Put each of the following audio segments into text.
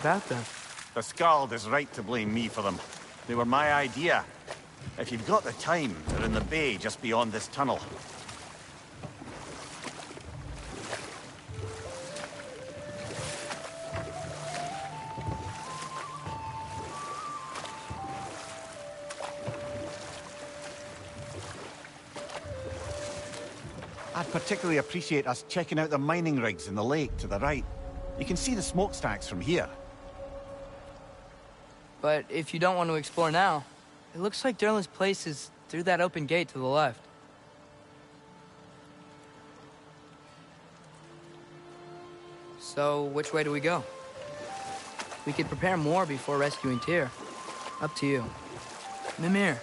about them. The Skald is right to blame me for them. They were my idea. If you've got the time, they're in the bay just beyond this tunnel. I'd particularly appreciate us checking out the mining rigs in the lake to the right. You can see the smokestacks from here. But if you don't want to explore now, it looks like Durlin's place is through that open gate to the left. So, which way do we go? We could prepare more before rescuing Tyr. Up to you. Mimir,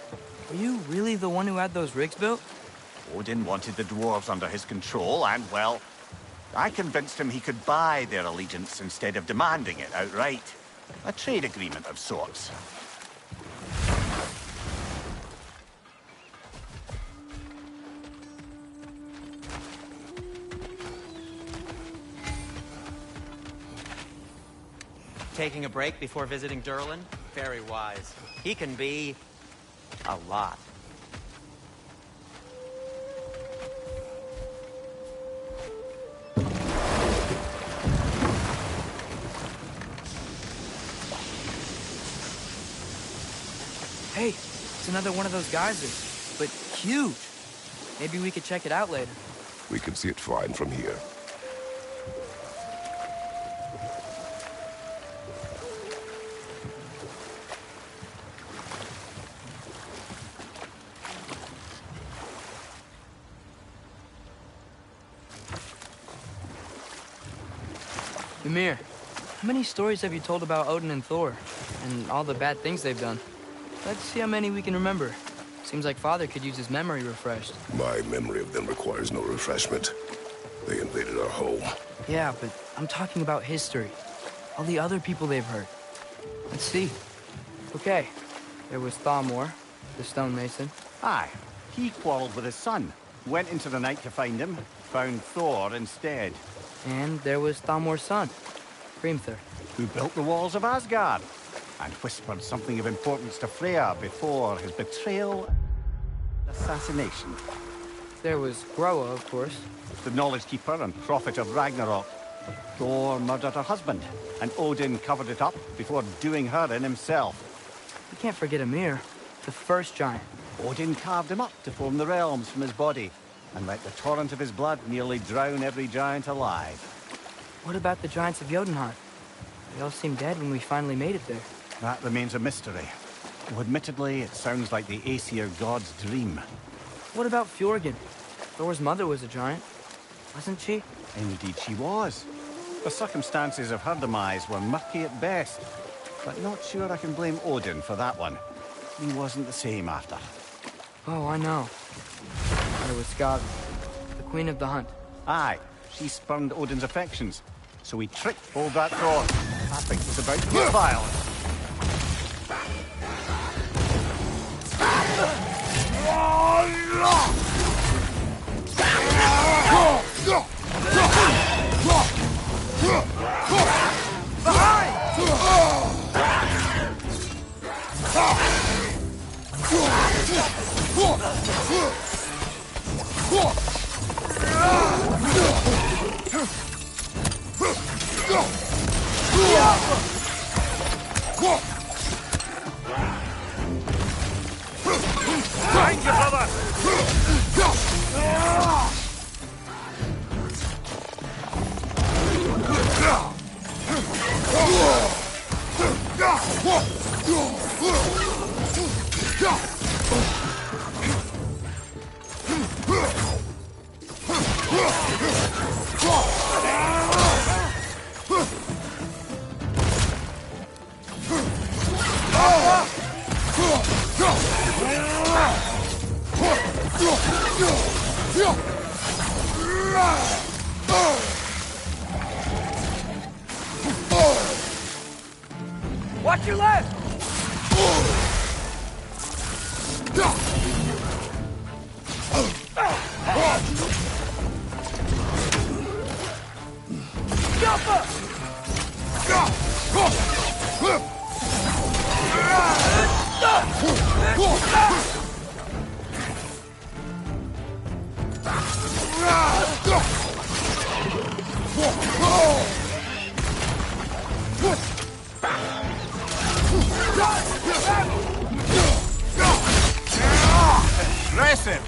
were you really the one who had those rigs built? Odin wanted the dwarves under his control, and, well, I convinced him he could buy their allegiance instead of demanding it outright. A trade agreement of sorts. Taking a break before visiting Durlin? Very wise. He can be a lot. Hey, it's another one of those geysers, but huge. Maybe we could check it out later. We can see it fine from here. Mimir, how many stories have you told about Odin and Thor, and all the bad things they've done? Let's see how many we can remember. Seems like Father could use his memory refreshed. My memory of them requires no refreshment. They invaded our home. Yeah, but I'm talking about history. All the other people they've hurt. Let's see. Okay, there was Thamor, the stonemason. Aye, he quarreled with his son. Went into the night to find him, found Thor instead. And there was Thamor's son, Hrimthur. Who built the walls of Asgard, and whispered something of importance to Freya before his betrayal and assassination. There was Groa, of course. The knowledge keeper and prophet of Ragnarok. Thor murdered her husband, and Odin covered it up before doing her in himself. You can't forget Ymir, the first giant. Odin carved him up to form the realms from his body, and let the torrent of his blood nearly drown every giant alive. What about the giants of Jotunheim? They all seemed dead when we finally made it there. That remains a mystery. Though admittedly, it sounds like the Aesir god's dream. What about Fjorgyn? Thor's mother was a giant, wasn't she? Indeed she was. The circumstances of her demise were murky at best, but not sure I can blame Odin for that one. He wasn't the same after. Oh, I know. There was Skavi, the queen of the hunt. Aye, she spurned Odin's affections, so he tricked old that Thor. I think was about to get violent. Behind you, brother! Watch your left! Jump up! Impressive!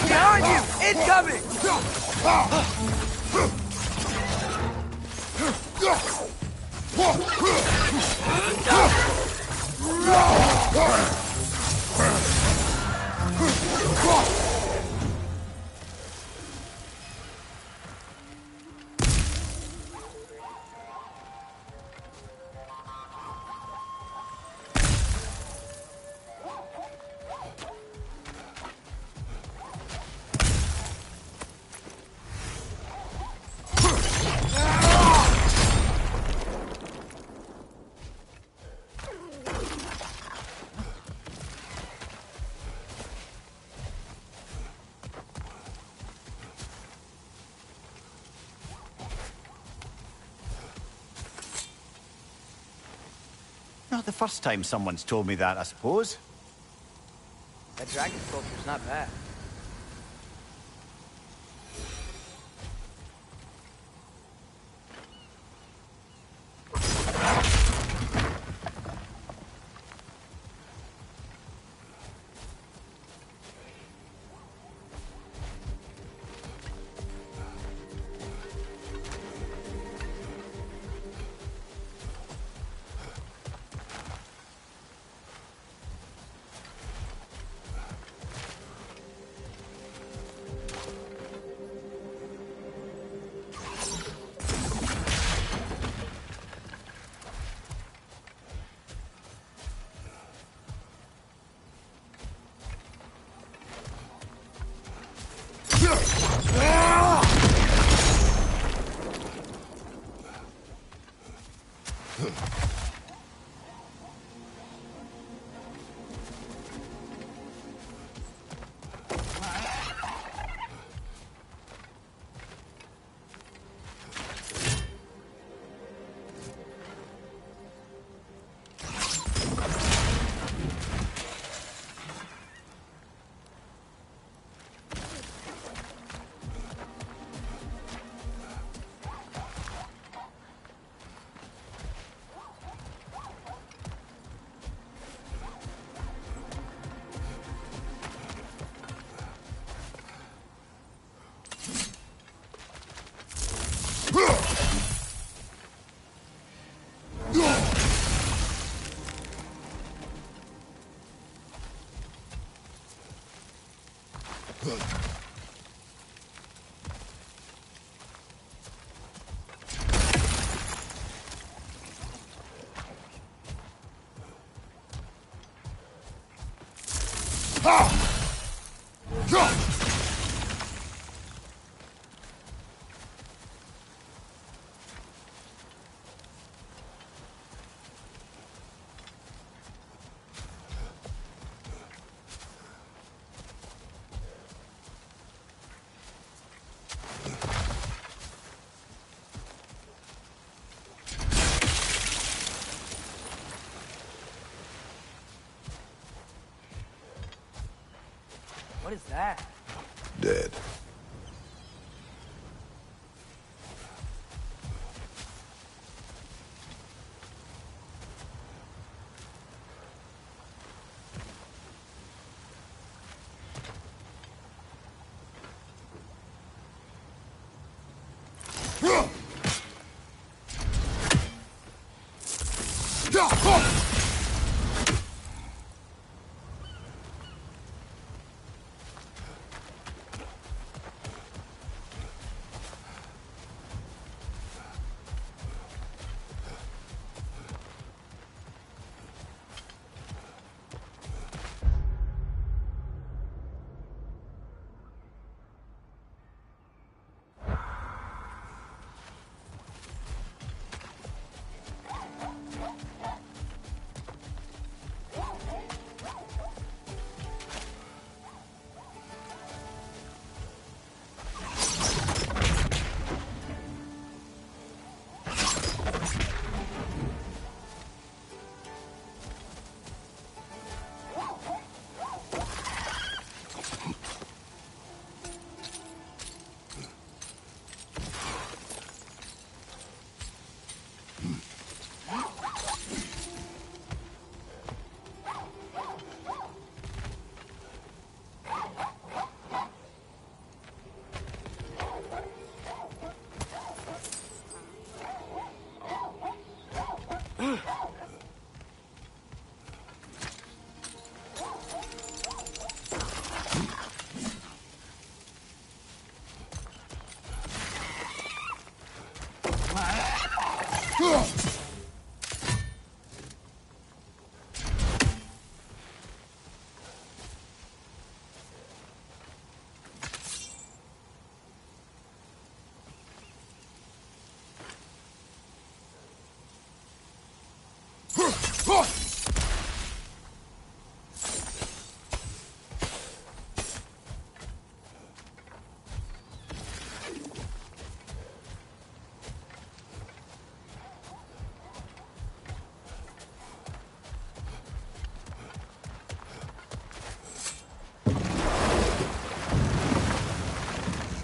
Behind you! Incoming! Not the first time someone's told me that, I suppose. That dragon sculpture's not bad. What is that? Dead.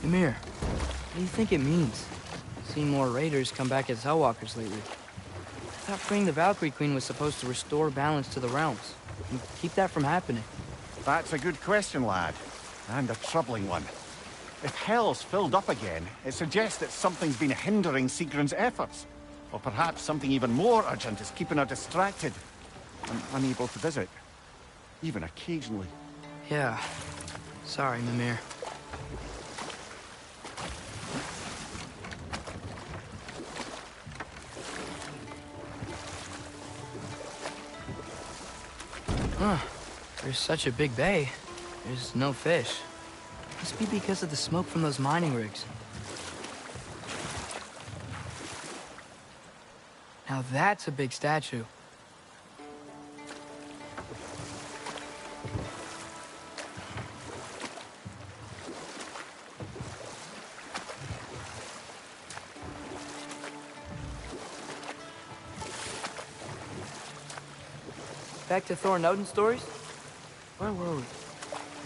Ymir, what do you think it means? Seen more raiders come back as Hellwalkers lately. I thought freeing the Valkyrie Queen was supposed to restore balance to the realms and keep that from happening. That's a good question, lad. And a troubling one. If Hell's filled up again, it suggests that something's been hindering Sigrun's efforts. Or perhaps something even more urgent is keeping her distracted and unable to visit. Even occasionally. Yeah. Sorry, Mimir. Huh. There's such a big bay. There's no fish. Must be because of the smoke from those mining rigs. Now that's a big statue. Back to Thor and Odin stories? Where were we?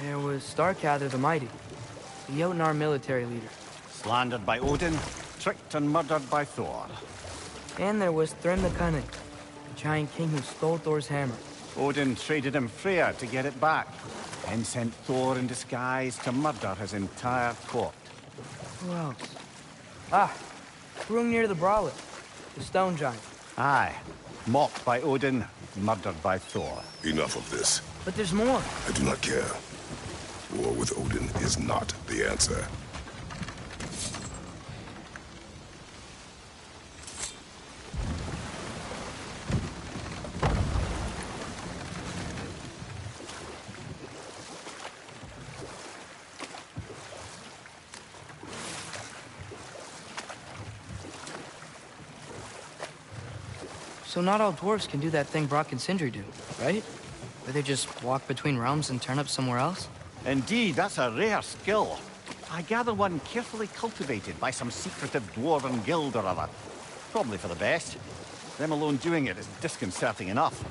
There was Starkather the Mighty, the Jotnar military leader. Slandered by Odin, tricked and murdered by Thor. And there was Thrym the Cunning, the giant king who stole Thor's hammer. Odin traded him Freya to get it back, and sent Thor in disguise to murder his entire court. Who else? Ah, Hrungnir the Brawler, the stone giant. Aye, mocked by Odin, murdered by Thor. Enough of this. But there's more. I do not care. War with Odin is not the answer. So not all dwarves can do that thing Brock and Sindri do, right? Where they just walk between realms and turn up somewhere else? Indeed, that's a rare skill. I gather one carefully cultivated by some secretive dwarven guild or other. Probably for the best. Them alone doing it is disconcerting enough.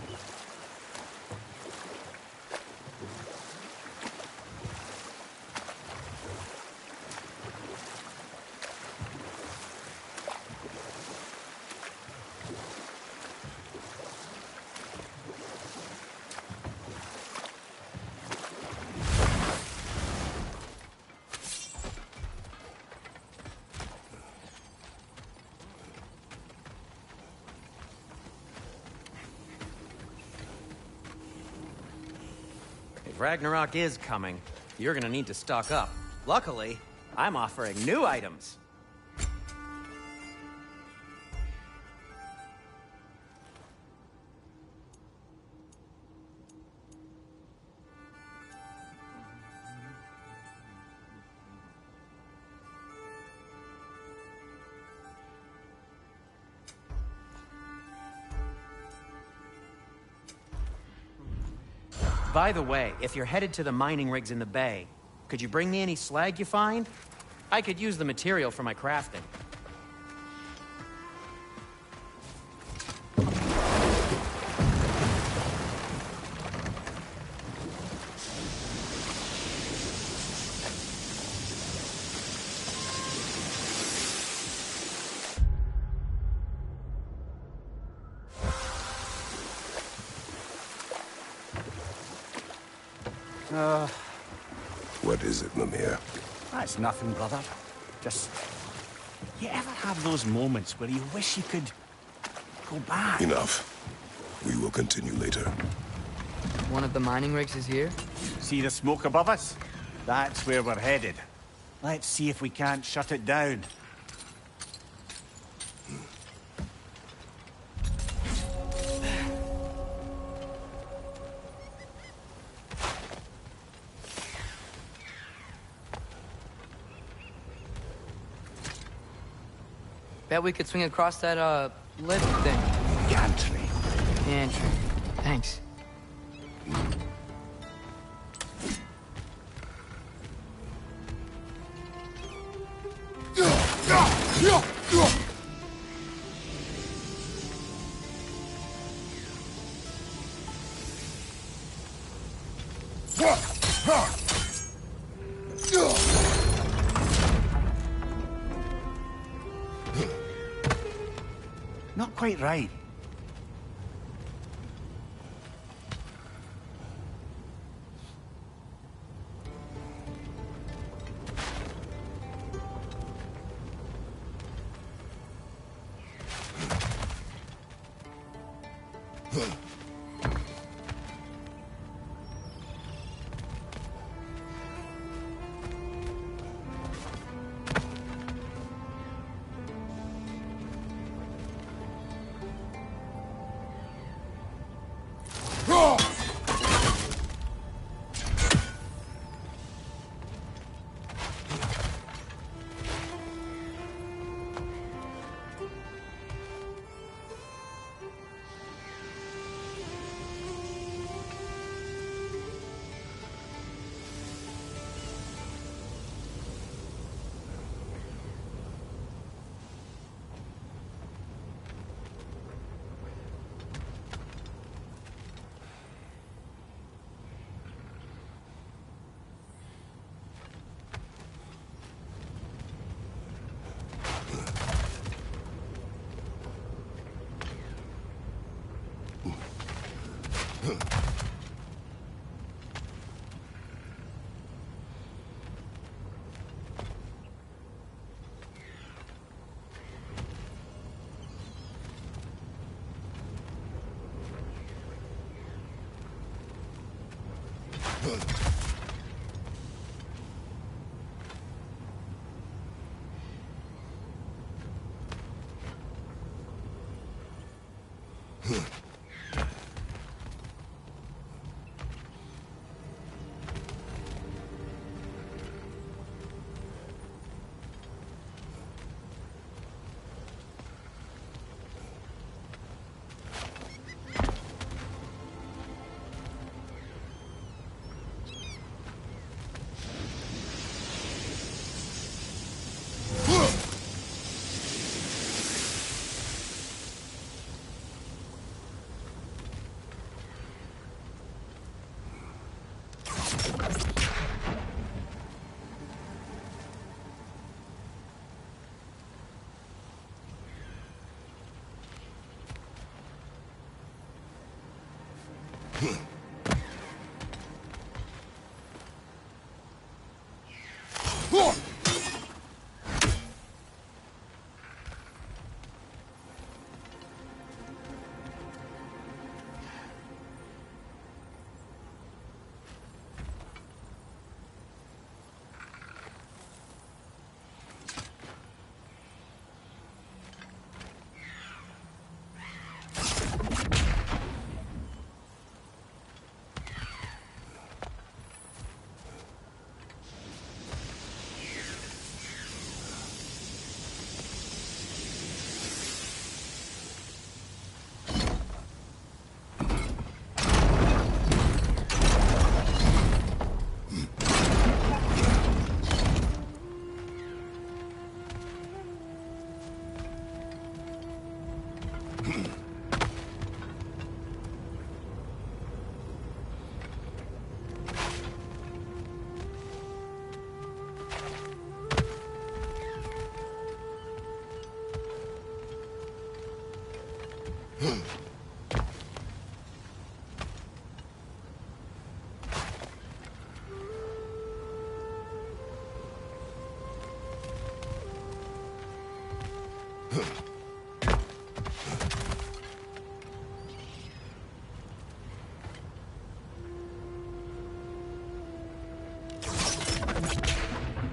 If Ragnarok is coming, you're gonna need to stock up. Luckily, I'm offering new items. By the way, if you're headed to the mining rigs in the bay, could you bring me any slag you find? I could use the material for my crafting. What is it, Mimir? That's nothing, brother. Just... You ever have those moments where you wish you could... go back? Enough. We will continue later. One of the mining rigs is here? See the smoke above us? That's where we're headed. Let's see if we can't shut it down. Bet we could swing across that, lift thing. Gantry. Gantry. Thanks. Not quite right.